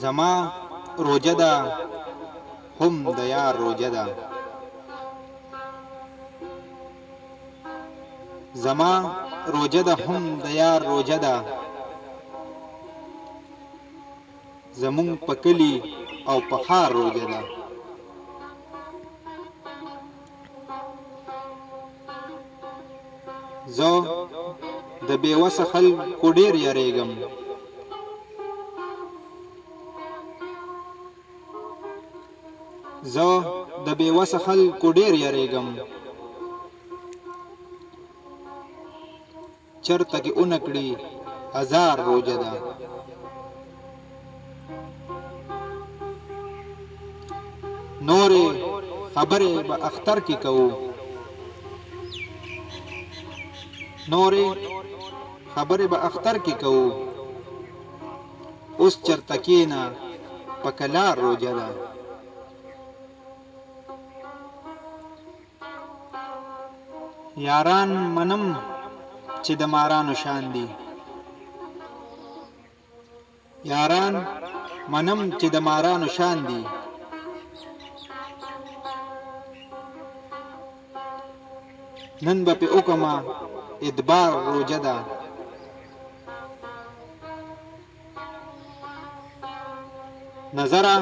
زما روجه ده هم د یار روجه ده زما روجه ده هم د یار روجه ده زمون په کلی او په ښار روجه ده زه د بې وسه خلکو ډېر یریږم زه د بې وسه خلکو ډېر یریږم چرته کې اونکړي هزار روجه ده نورې خبرې به اختر کې کوو نورې خبرې به اختر کې کوو اوس چرته کېنه په کلار روجه ده یاران منم چې د مارانو شان دي یاران منم چې د مارانو شان دي نن به پې وکمه ادبار روجه ده نظره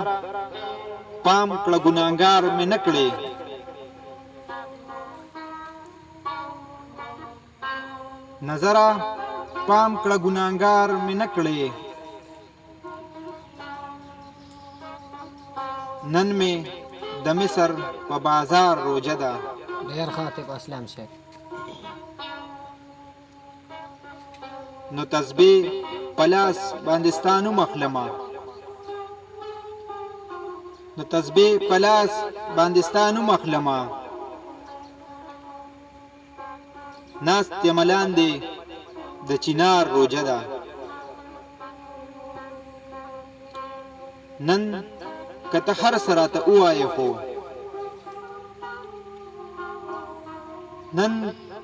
پام کړه ګناهګار مې نه کړې نظره پام کړه ګناهګار مې نه کړې نن مې د مصر په بازار روجه ده ډېر خاطب اسلام شیخ نو تسبیح پلاس باندې ستانو مخلمه نو تسبیح پلاس باندې ستانو مخلمه ناست یملان دی د چینار روجه ده نن کته هر سره ته وایې خو نن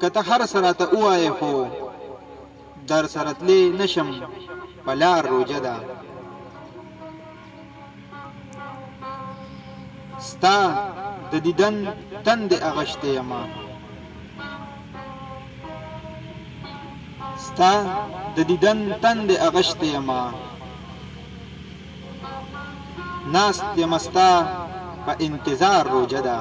کته هر سره ته وایې خو در سره تللی نشم په لار روجه ده ستا د دیدن تندې اغشتې یمه ستا د دیدن تندې اغشتې یمه ناست یم ستا په انتظار روجه ده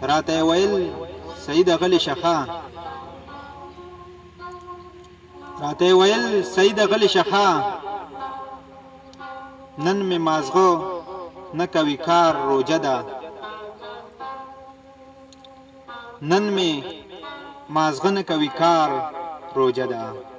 راته یې ویل سید غلی شخا راته یې ویل سید غلی شخا نن مې مازغه نه کوي کار روجه ده نن مې مازغه نه کوي کار روجه ده